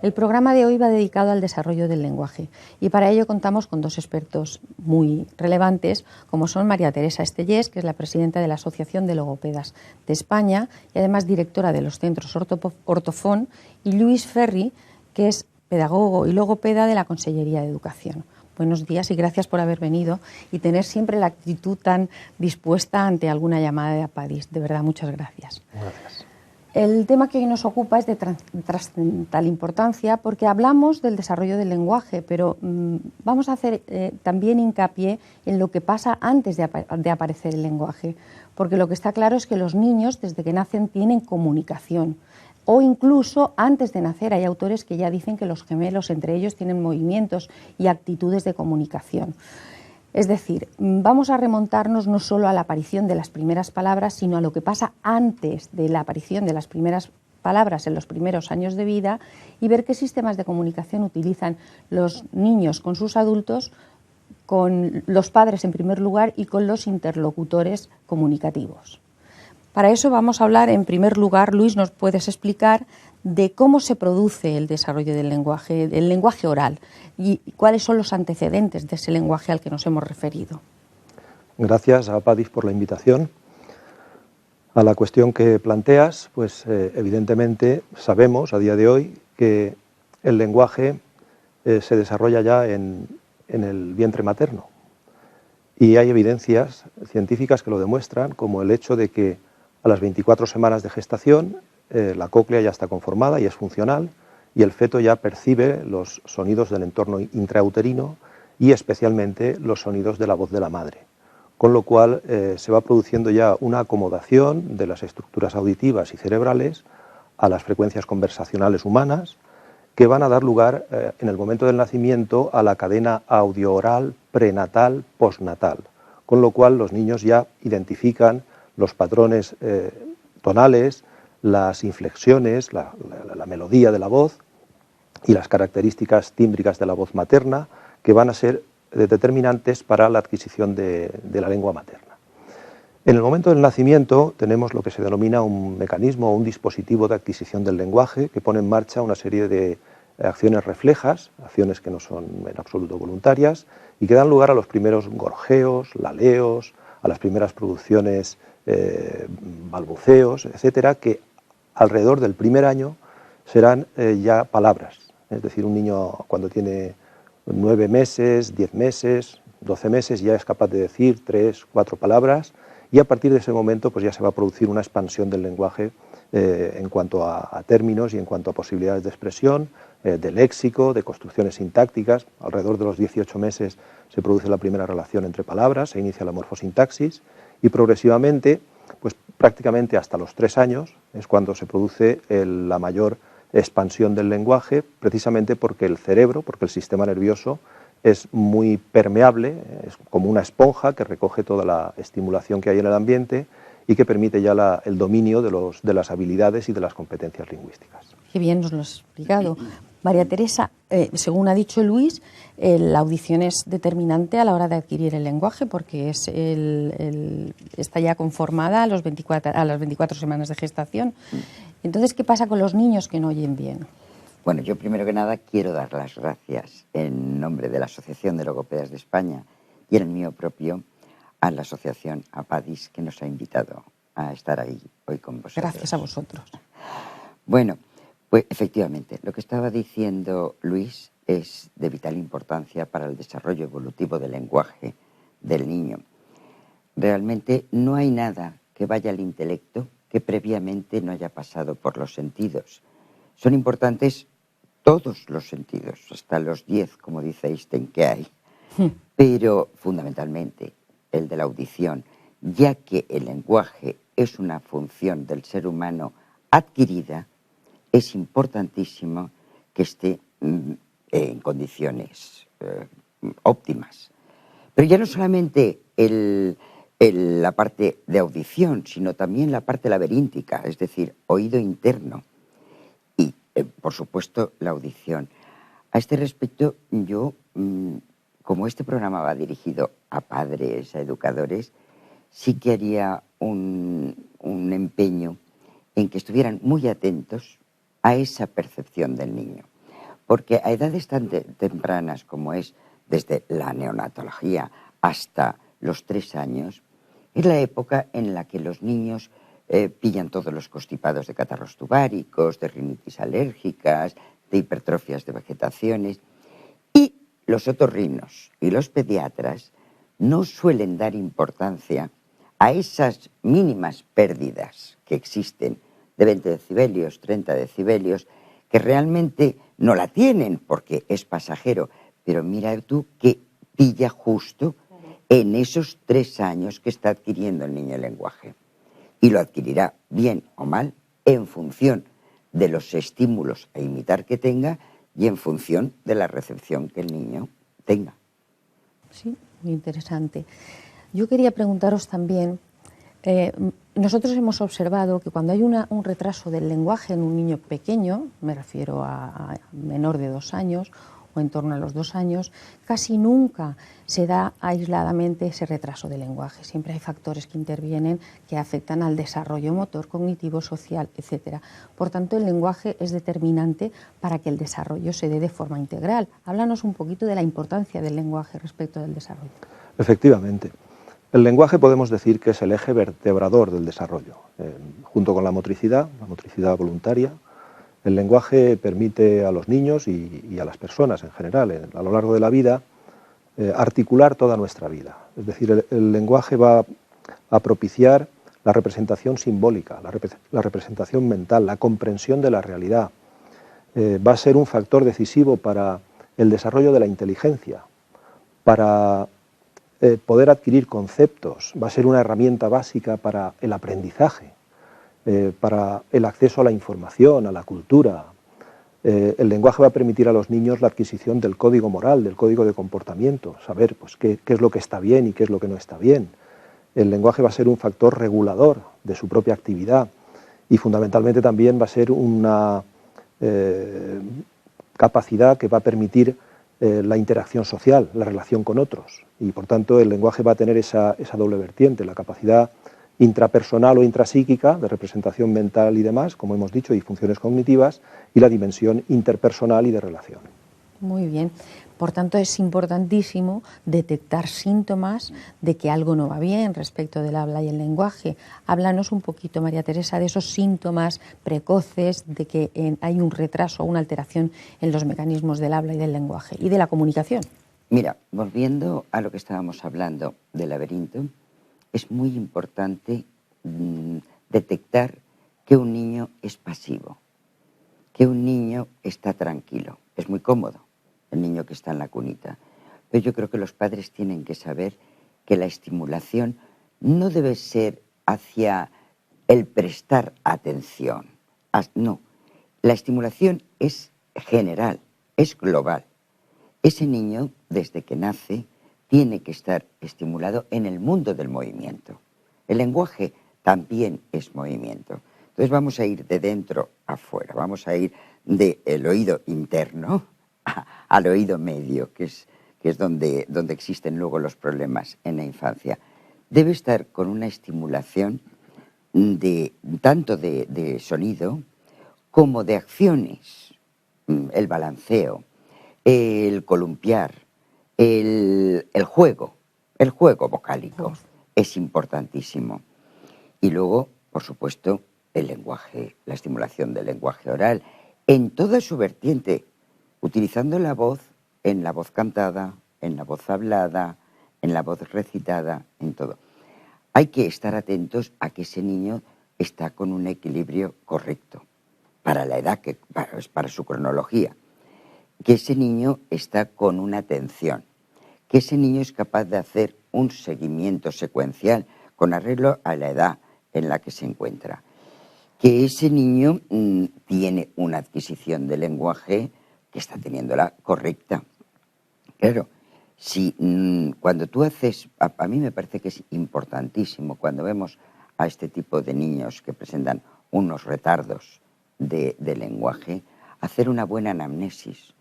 El programa de hoy va dedicado al desarrollo del lenguaje y para ello contamos con dos expertos muy relevantes, como son María Teresa Estellés, que es la presidenta de la Asociación de Logopedas de España y además directora de los centros Ortofón, y Luis Ferri, que es pedagogo y logopeda de la Consellería de Educación. Buenos días y gracias por haber venido y tener siempre la actitud tan dispuesta ante alguna llamada de APADIS. De verdad, muchas gracias. Gracias. El tema que hoy nos ocupa es de trascendental importancia porque hablamos del desarrollo del lenguaje, pero vamos a hacer también hincapié en lo que pasa antes de aparecer el lenguaje, porque lo que está claro es que los niños desde que nacen tienen comunicación, o incluso antes de nacer hay autores que ya dicen que los gemelos entre ellos tienen movimientos y actitudes de comunicación. Es decir, vamos a remontarnos no solo a la aparición de las primeras palabras, sino a lo que pasa antes de la aparición de las primeras palabras en los primeros años de vida y ver qué sistemas de comunicación utilizan los niños con sus adultos, con los padres en primer lugar y con los interlocutores comunicativos. Para eso vamos a hablar, en primer lugar, Luis, ¿nos puedes explicar de cómo se produce el desarrollo del lenguaje oral y cuáles son los antecedentes de ese lenguaje al que nos hemos referido? Gracias a APADIS por la invitación. A la cuestión que planteas, pues evidentemente sabemos a día de hoy que el lenguaje se desarrolla ya en el vientre materno y hay evidencias científicas que lo demuestran, como el hecho de que a las 24 semanas de gestación la cóclea ya está conformada y es funcional y el feto ya percibe los sonidos del entorno intrauterino y especialmente los sonidos de la voz de la madre, con lo cual se va produciendo ya una acomodación de las estructuras auditivas y cerebrales a las frecuencias conversacionales humanas que van a dar lugar en el momento del nacimiento a la cadena audio-oral prenatal postnatal, con lo cual los niños ya identifican los patrones tonales, las inflexiones, la melodía de la voz y las características tímbricas de la voz materna que van a ser determinantes para la adquisición de la lengua materna. En el momento del nacimiento tenemos lo que se denomina un mecanismo o un dispositivo de adquisición del lenguaje que pone en marcha una serie de acciones reflejas, acciones que no son en absoluto voluntarias y que dan lugar a los primeros gorjeos, laleos, a las primeras producciones, balbuceos, etcétera, que alrededor del primer año serán ya palabras. Es decir, un niño cuando tiene 9 meses, 10 meses, 12 meses ya es capaz de decir 3, 4 palabras y a partir de ese momento pues ya se va a producir una expansión del lenguaje en cuanto a términos y en cuanto a posibilidades de expresión, de léxico, de construcciones sintácticas. Alrededor de los 18 meses se produce la primera relación entre palabras, se inicia la morfosintaxis y progresivamente, pues prácticamente hasta los 3 años es cuando se produce la mayor expansión del lenguaje, precisamente porque el cerebro, porque el sistema nervioso es muy permeable, es como una esponja que recoge toda la estimulación que hay en el ambiente y que permite ya el dominio de las habilidades y de las competencias lingüísticas. Qué bien nos lo has explicado. María Teresa, según ha dicho Luis, la audición es determinante a la hora de adquirir el lenguaje porque está ya conformada a las 24 semanas de gestación. Entonces, ¿qué pasa con los niños que no oyen bien? Bueno, yo primero que nada quiero dar las gracias en nombre de la Asociación de Logopedas de España y en el mío propio a la Asociación APADIS que nos ha invitado a estar ahí hoy con vosotros. Gracias a vosotros. Bueno, pues efectivamente, lo que estaba diciendo Luis es de vital importancia para el desarrollo evolutivo del lenguaje del niño. Realmente no hay nada que vaya al intelecto que previamente no haya pasado por los sentidos. Son importantes todos los sentidos, hasta los 10, como dice Einstein, que hay, pero fundamentalmente el de la audición, ya que el lenguaje es una función del ser humano adquirida, es importantísimo que esté en condiciones óptimas. Pero ya no solamente la parte de audición, sino también la parte laberíntica, es decir, oído interno y, por supuesto, la audición. A este respecto, yo, como este programa va dirigido a padres, a educadores, sí que haría un empeño en que estuvieran muy atentos a esa percepción del niño. porque a edades tan tempranas como es desde la neonatología hasta los 3 años, es la época en la que los niños pillan todos los constipados de catarros tubáricos, de rinitis alérgicas, de hipertrofias de vegetaciones. Y los otorrinos y los pediatras no suelen dar importancia a esas mínimas pérdidas que existen de 20 decibelios, 30 decibelios, que realmente no la tienen porque es pasajero. Pero mira tú que pilla justo en esos 3 años que está adquiriendo el niño el lenguaje. Y lo adquirirá bien o mal en función de los estímulos a imitar que tenga y en función de la recepción que el niño tenga. Sí, muy interesante. Yo quería preguntaros también, nosotros hemos observado que cuando hay un retraso del lenguaje en un niño pequeño, me refiero a menor de 2 años, o en torno a los 2 años, casi nunca se da aisladamente ese retraso del lenguaje. Siempre hay factores que intervienen que afectan al desarrollo motor, cognitivo, social, etc. Por tanto, el lenguaje es determinante para que el desarrollo se dé de forma integral. Háblanos un poquito de la importancia del lenguaje respecto del desarrollo. Efectivamente. El lenguaje podemos decir que es el eje vertebrador del desarrollo, junto con la motricidad voluntaria. El lenguaje permite a los niños y a las personas en general, a lo largo de la vida, articular toda nuestra vida. Es decir, el lenguaje va a propiciar la representación simbólica, la representación mental, la comprensión de la realidad. Va a ser un factor decisivo para el desarrollo de la inteligencia, para poder adquirir conceptos. Va a ser una herramienta básica para el aprendizaje, para el acceso a la información, a la cultura. El lenguaje va a permitir a los niños la adquisición del código moral, del código de comportamiento, saber pues, qué es lo que está bien y qué es lo que no está bien. El lenguaje va a ser un factor regulador de su propia actividad y fundamentalmente también va a ser una capacidad que va a permitir la interacción social, la relación con otros. Y por tanto el lenguaje va a tener esa doble vertiente, la capacidad intrapersonal o intrapsíquica, de representación mental y demás, como hemos dicho, y funciones cognitivas, y la dimensión interpersonal y de relación. Muy bien. Por tanto, es importantísimo detectar síntomas de que algo no va bien respecto del habla y el lenguaje. Háblanos un poquito, María Teresa, de esos síntomas precoces de que hay un retraso o una alteración en los mecanismos del habla y del lenguaje y de la comunicación. Mira, volviendo a lo que estábamos hablando del laberinto, es muy importante detectar que un niño es pasivo, que un niño está tranquilo. Es muy cómodo el niño que está en la cunita, pero yo creo que los padres tienen que saber que la estimulación no debe ser hacia el prestar atención. No, la estimulación es general, es global. Ese niño, desde que nace, tiene que estar estimulado en el mundo del movimiento. El lenguaje también es movimiento. Entonces vamos a ir de dentro a fuera, vamos a ir del oído interno al oído medio, que es donde existen luego los problemas en la infancia. Debe estar con una estimulación tanto de sonido como de acciones, el balanceo, el columpiar, el juego vocálico es importantísimo. Y luego, por supuesto, el lenguaje, la estimulación del lenguaje oral, en toda su vertiente, utilizando la voz, en la voz cantada, en la voz hablada, en la voz recitada, en todo. Hay que estar atentos a que ese niño está con un equilibrio correcto para la edad, para su cronología. Que ese niño está con una atención, que ese niño es capaz de hacer un seguimiento secuencial con arreglo a la edad en la que se encuentra, que ese niño tiene una adquisición de lenguaje que está teniéndola correcta. Claro, si cuando tú haces, a mí me parece que es importantísimo cuando vemos a este tipo de niños que presentan unos retardos de lenguaje, hacer una buena anamnesis.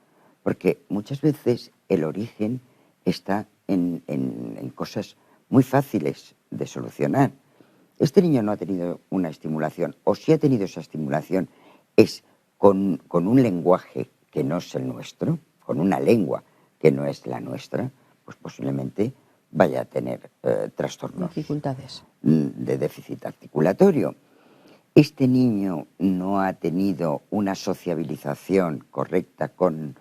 Porque muchas veces el origen está en cosas muy fáciles de solucionar. Este niño no ha tenido una estimulación, o si ha tenido esa estimulación, es con un lenguaje que no es el nuestro, con una lengua que no es la nuestra, pues posiblemente vaya a tener trastornos, dificultades de déficit articulatorio. Este niño no ha tenido una sociabilización correcta con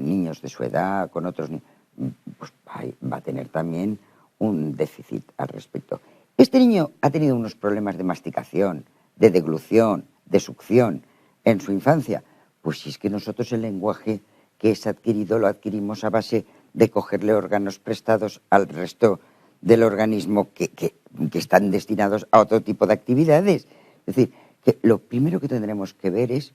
niños de su edad, con otros niños, pues va a tener también un déficit al respecto. Este niño ha tenido unos problemas de masticación, de deglución, de succión en su infancia. Pues si es que nosotros el lenguaje que es adquirido lo adquirimos a base de cogerle órganos prestados al resto del organismo que están destinados a otro tipo de actividades. Es decir, que lo primero que tendremos que ver es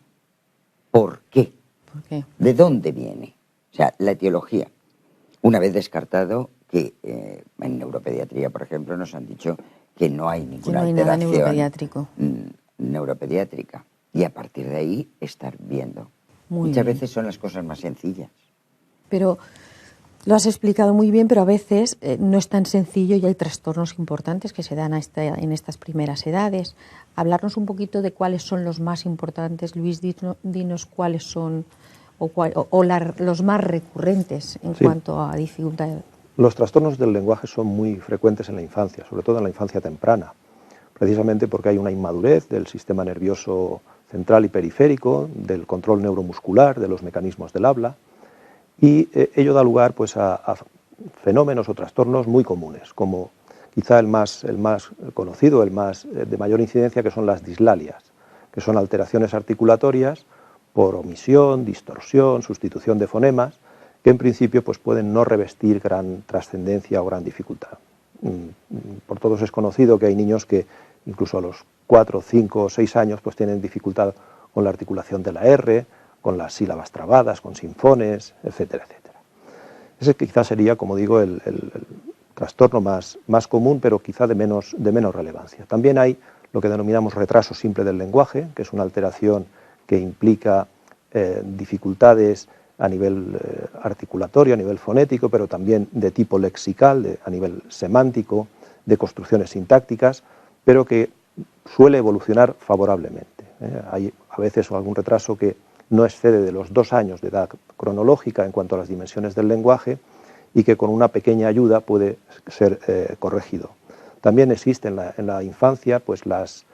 ¿por qué? ¿Por qué? ¿De dónde viene? O sea, la etiología. Una vez descartado que en neuropediatría, por ejemplo, nos han dicho que no hay ninguna nada alteración neuropediátrico. Neuropediátrica. Y a partir de ahí estar viendo. Muchas veces son las cosas más sencillas. Pero lo has explicado muy bien, pero a veces no es tan sencillo y hay trastornos importantes que se dan en estas primeras edades. Hablarnos un poquito de cuáles son los más importantes. Luis, dinos cuáles son los más recurrentes en cuanto a dificultades. Los trastornos del lenguaje son muy frecuentes en la infancia, sobre todo en la infancia temprana, precisamente porque hay una inmadurez del sistema nervioso central y periférico, del control neuromuscular, de los mecanismos del habla, y ello da lugar pues, a fenómenos o trastornos muy comunes, como quizá el más conocido, el más de mayor incidencia, que son las dislalias, que son alteraciones articulatorias por omisión, distorsión, sustitución de fonemas, que en principio pues, pueden no revestir gran trascendencia o gran dificultad. Por todos es conocido que hay niños que incluso a los 4, 5 o 6 años pues, tienen dificultad con la articulación de la R, con las sílabas trabadas, con sinfones, etcétera, etcétera. Ese quizás sería, como digo, el trastorno más común, pero quizá de menos relevancia. También hay lo que denominamos retraso simple del lenguaje, que es una alteración que implica dificultades a nivel articulatorio, a nivel fonético, pero también de tipo lexical, a nivel semántico, de construcciones sintácticas, pero que suele evolucionar favorablemente. Hay a veces algún retraso que no excede de los 2 años de edad cronológica en cuanto a las dimensiones del lenguaje y que con una pequeña ayuda puede ser corregido. También existen en la infancia pues, las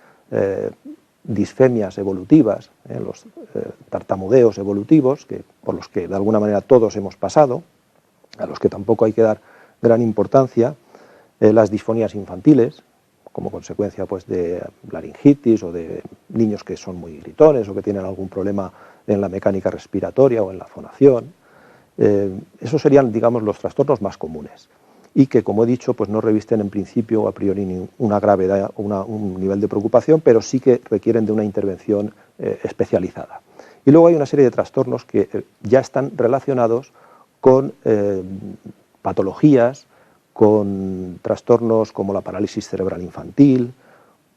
disfemias evolutivas, los tartamudeos evolutivos, por los que de alguna manera todos hemos pasado, a los que tampoco hay que dar gran importancia, las disfonías infantiles, como consecuencia pues, de laringitis o de niños que son muy gritones o que tienen algún problema en la mecánica respiratoria o en la fonación. Esos serían, digamos, los trastornos más comunes y que, como he dicho, pues no revisten en principio a priori una gravedad o un nivel de preocupación, pero sí que requieren de una intervención especializada. Y luego hay una serie de trastornos que ya están relacionados con patologías, con trastornos como la parálisis cerebral infantil,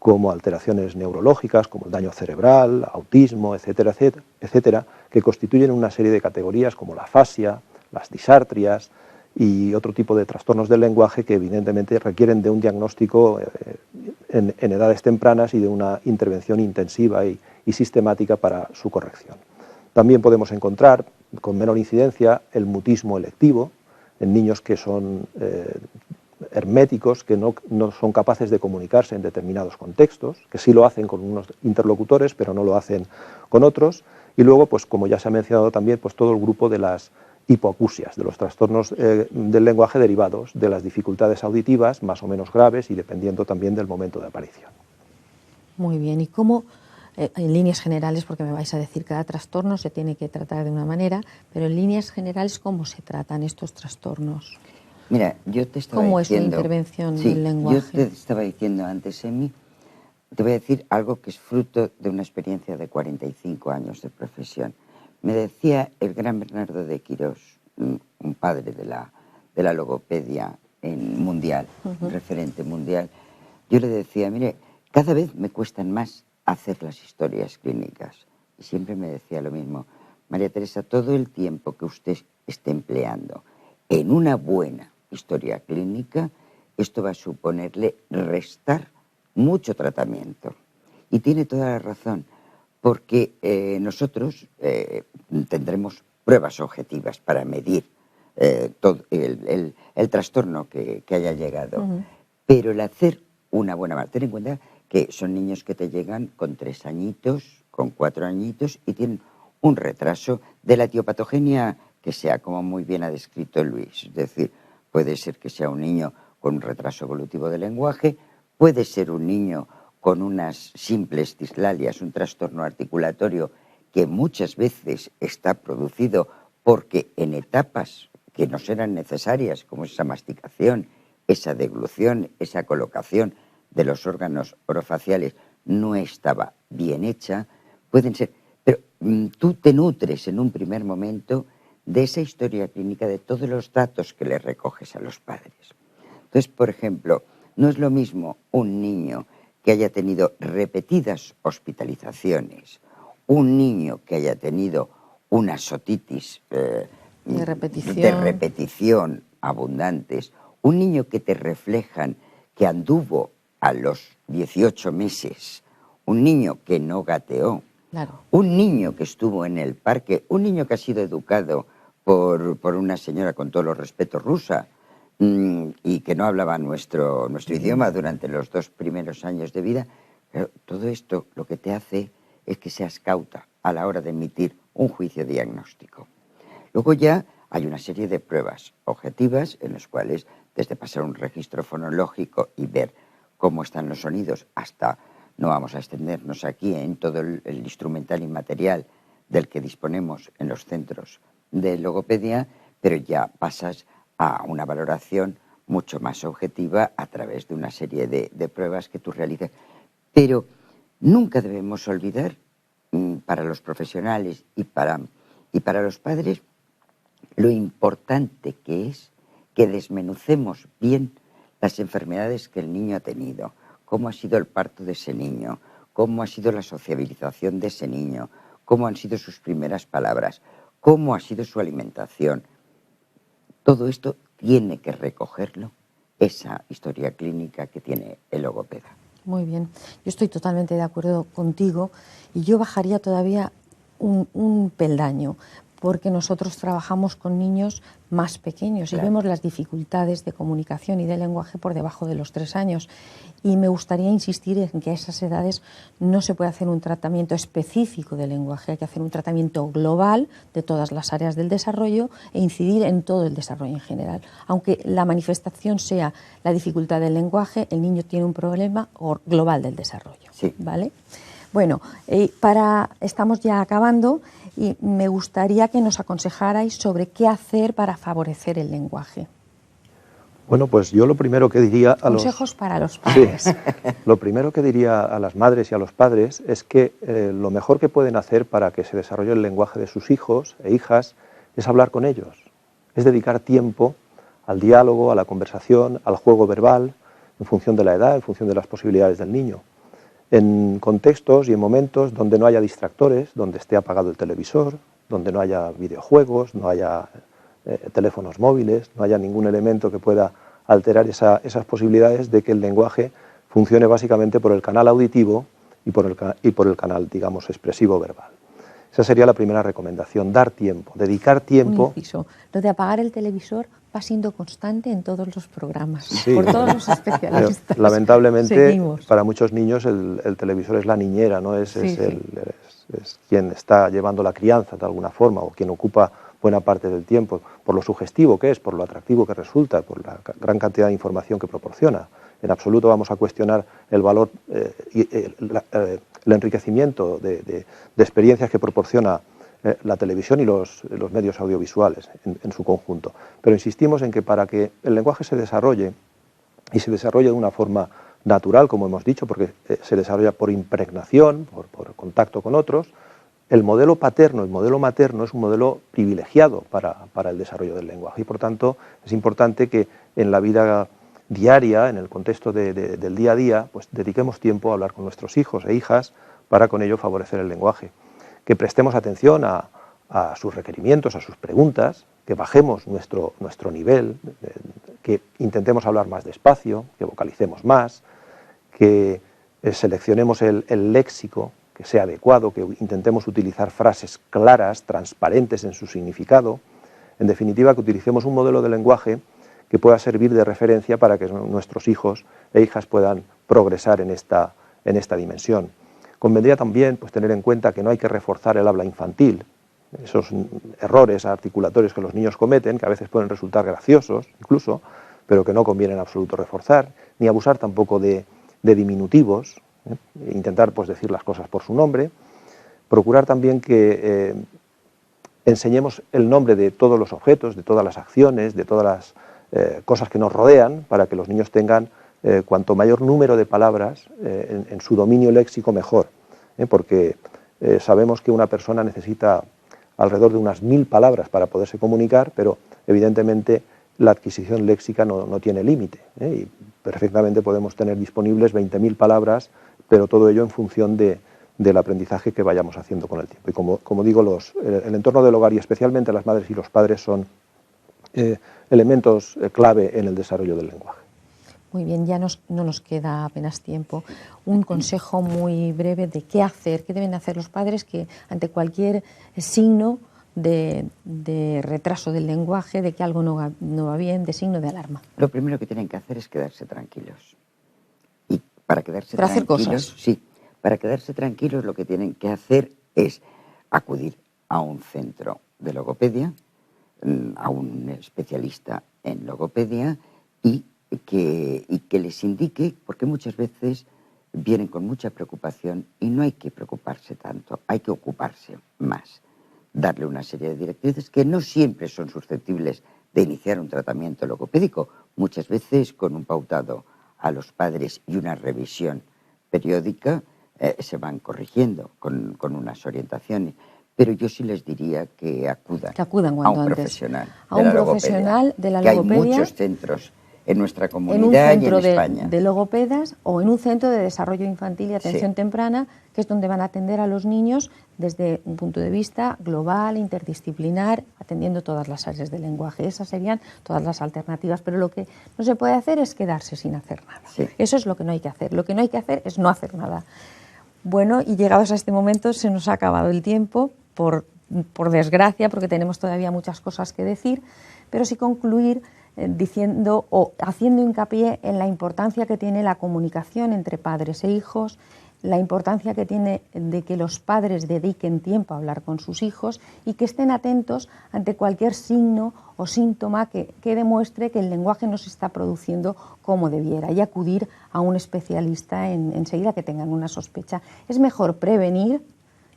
como alteraciones neurológicas, como el daño cerebral, autismo, etcétera, etcétera, etcétera, que constituyen una serie de categorías como la afasia, las disartrias y otro tipo de trastornos del lenguaje que evidentemente requieren de un diagnóstico en edades tempranas y de una intervención intensiva y sistemática para su corrección. También podemos encontrar, con menor incidencia, el mutismo electivo en niños que son herméticos, que no son capaces de comunicarse en determinados contextos, que sí lo hacen con unos interlocutores, pero no lo hacen con otros. Y luego, pues como ya se ha mencionado también, pues todo el grupo de las hipoacusias, de los trastornos del lenguaje derivados de las dificultades auditivas, más o menos graves y dependiendo también del momento de aparición. Muy bien, ¿y cómo, en líneas generales, porque me vais a decir cada trastorno se tiene que tratar de una manera, pero en líneas generales, ¿cómo se tratan estos trastornos? Mira, yo te estaba ¿Cómo diciendo, es la intervención del lenguaje? Yo te estaba diciendo antes, Emi, te voy a decir algo que es fruto de una experiencia de 45 años de profesión. Me decía el gran Bernardo de Quirós, un padre de la logopedia mundial, un referente mundial. Yo le decía, mire, cada vez me cuestan más hacer las historias clínicas. Y siempre me decía lo mismo, María Teresa, todo el tiempo que usted esté empleando en una buena historia clínica, esto va a suponerle restar mucho tratamiento. Y tiene toda la razón, porque nosotros tendremos pruebas objetivas para medir todo el trastorno que haya llegado. Pero el hacer una buena marca, ten en cuenta que son niños que te llegan con 3 añitos, con 4 añitos y tienen un retraso de la etiopatogenia que sea, como muy bien ha descrito Luis. Es decir, puede ser que sea un niño con un retraso evolutivo del lenguaje, puede ser un niño con unas simples dislalias, un trastorno articulatorio que muchas veces está producido porque en etapas que no serán necesarias, como esa masticación, esa deglución, esa colocación de los órganos orofaciales, no estaba bien hecha, pueden ser. Pero tú te nutres en un primer momento de esa historia clínica, de todos los datos que le recoges a los padres. Entonces, por ejemplo, no es lo mismo un niño que haya tenido repetidas hospitalizaciones, un niño que haya tenido unas otitis de repetición abundantes, un niño que te reflejan que anduvo a los 18 meses, un niño que no gateó, claro, un niño que estuvo en el parque, un niño que ha sido educado por una señora, con todos los respetos, rusa, y que no hablaba nuestro idioma durante los 2 primeros años de vida. Pero todo esto lo que te hace es que seas cauta a la hora de emitir un juicio diagnóstico. Luego ya hay una serie de pruebas objetivas en las cuales, desde pasar un registro fonológico y ver cómo están los sonidos, hasta, no vamos a extendernos aquí en todo el instrumental y material del que disponemos en los centros de logopedia, pero ya pasas a una valoración mucho más objetiva a través de una serie de pruebas que tú realizas. Pero nunca debemos olvidar, para los profesionales y para los padres, lo importante que es que desmenucemos bien las enfermedades que el niño ha tenido, cómo ha sido el parto de ese niño, cómo ha sido la sociabilización de ese niño, cómo han sido sus primeras palabras, cómo ha sido su alimentación. Todo esto tiene que recogerlo esa historia clínica que tiene el logopeda. Muy bien, yo estoy totalmente de acuerdo contigo y yo bajaría todavía un peldaño, porque nosotros trabajamos con niños más pequeños y vemos las dificultades de comunicación y de lenguaje por debajo de los 3 años. Y me gustaría insistir en que a esas edades no se puede hacer un tratamiento específico del lenguaje, hay que hacer un tratamiento global de todas las áreas del desarrollo e incidir en todo el desarrollo en general. Aunque la manifestación sea la dificultad del lenguaje, el niño tiene un problema global del desarrollo. Sí. ¿Vale? Bueno, estamos ya acabando y me gustaría que nos aconsejarais sobre qué hacer para favorecer el lenguaje. Bueno, pues yo lo primero que diría a consejos para los padres. Sí, lo primero que diría a las madres y a los padres es que lo mejor que pueden hacer para que se desarrolle el lenguaje de sus hijos e hijas es hablar con ellos, es dedicar tiempo al diálogo, a la conversación, al juego verbal, en función de la edad, en función de las posibilidades del niño. En contextos y en momentos donde no haya distractores, donde esté apagado el televisor, donde no haya videojuegos, no haya teléfonos móviles, no haya ningún elemento que pueda alterar esas posibilidades de que el lenguaje funcione básicamente por el canal auditivo y por el canal, digamos, expresivo verbal. Esa sería la primera recomendación, dar tiempo, dedicar tiempo. Un inciso. Lo de apagar el televisor va siendo constante en todos los programas, sí, por todos los especialistas. Lamentablemente, seguimos. Para muchos niños el televisor es la niñera, ¿no? Es quien está llevando la crianza de alguna forma o quien ocupa buena parte del tiempo, por lo sugestivo que es, por lo atractivo que resulta, por la gran cantidad de información que proporciona. En absoluto vamos a cuestionar el valor y el enriquecimiento de experiencias que proporciona la televisión y los medios audiovisuales en su conjunto. Pero insistimos en que para que el lenguaje se desarrolle, y se desarrolle de una forma natural, como hemos dicho, porque se desarrolla por impregnación, por contacto con otros, el modelo paterno, el modelo materno es un modelo privilegiado para el desarrollo del lenguaje y por tanto es importante que en la vida diaria, en el contexto del día a día, pues dediquemos tiempo a hablar con nuestros hijos e hijas para con ello favorecer el lenguaje. Que prestemos atención a sus requerimientos, a sus preguntas, que bajemos nuestro nivel, que intentemos hablar más despacio, que vocalicemos más, que seleccionemos el léxico que sea adecuado, que intentemos utilizar frases claras, transparentes en su significado. En definitiva, que utilicemos un modelo de lenguaje que pueda servir de referencia para que nuestros hijos e hijas puedan progresar en esta dimensión. Convendría también pues, tener en cuenta que no hay que reforzar el habla infantil, esos errores articulatorios que los niños cometen, que a veces pueden resultar graciosos incluso, pero que no conviene en absoluto reforzar, ni abusar tampoco de diminutivos, intentar pues, decir las cosas por su nombre, procurar también que enseñemos el nombre de todos los objetos, de todas las acciones, de todas las cosas que nos rodean, para que los niños tengan cuanto mayor número de palabras en su dominio léxico mejor, porque sabemos que una persona necesita alrededor de unas 1000 palabras para poderse comunicar, pero evidentemente la adquisición léxica no tiene límite, y perfectamente podemos tener disponibles 20.000 palabras, pero todo ello en función del aprendizaje que vayamos haciendo con el tiempo. Y como digo, el entorno del hogar y especialmente las madres y los padres son elementos clave en el desarrollo del lenguaje. Muy bien, ya no nos queda apenas tiempo. Un consejo muy breve de qué hacer, qué deben hacer los padres que ante cualquier signo de retraso del lenguaje, de que algo no va bien, de signo de alarma. Lo primero que tienen que hacer es quedarse tranquilos. Y para quedarse para hacer tranquilos, cosas. Sí, para quedarse tranquilos lo que tienen que hacer es acudir a un centro de logopedia, a un especialista en logopedia y que les indique, porque muchas veces vienen con mucha preocupación y no hay que preocuparse tanto, hay que ocuparse más. Darle una serie de directrices que no siempre son susceptibles de iniciar un tratamiento logopédico, muchas veces con un pautado a los padres y una revisión periódica se van corrigiendo con unas orientaciones. Pero yo sí les diría que acudan cuanto a un antes. profesional A un profesional de la logopedia. logopedia. Que hay muchos centros en nuestra comunidad en un centro y en España. de logopedas o en un centro de desarrollo infantil y atención Sí. temprana, que es donde van a atender a los niños desde un punto de vista global, interdisciplinar, atendiendo todas las áreas del lenguaje. Esas serían todas las alternativas, pero lo que no se puede hacer es quedarse sin hacer nada. Sí. Eso es lo que no hay que hacer. Lo que no hay que hacer es no hacer nada. Bueno, y llegados a este momento se nos ha acabado el tiempo, por desgracia, porque tenemos todavía muchas cosas que decir, pero sí concluir diciendo o haciendo hincapié en la importancia que tiene la comunicación entre padres e hijos, la importancia que tiene de que los padres dediquen tiempo a hablar con sus hijos y que estén atentos ante cualquier signo o síntoma que demuestre que el lenguaje no se está produciendo como debiera, y acudir a un especialista enseguida que tengan una sospecha. Es mejor prevenir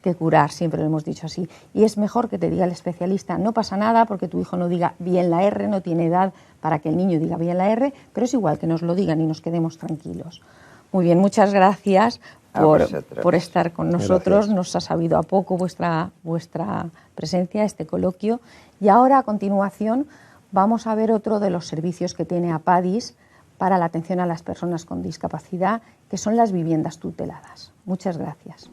que curar, siempre lo hemos dicho así, y es mejor que te diga el especialista: no pasa nada porque tu hijo no diga bien la R, no tiene edad para que el niño diga bien la R, pero es igual que nos lo digan y nos quedemos tranquilos. Muy bien, muchas gracias por estar con nosotros. Gracias. Nos ha sabido a poco vuestra presencia, este coloquio, y ahora a continuación vamos a ver otro de los servicios que tiene APADIS para la atención a las personas con discapacidad, que son las viviendas tuteladas. Muchas gracias.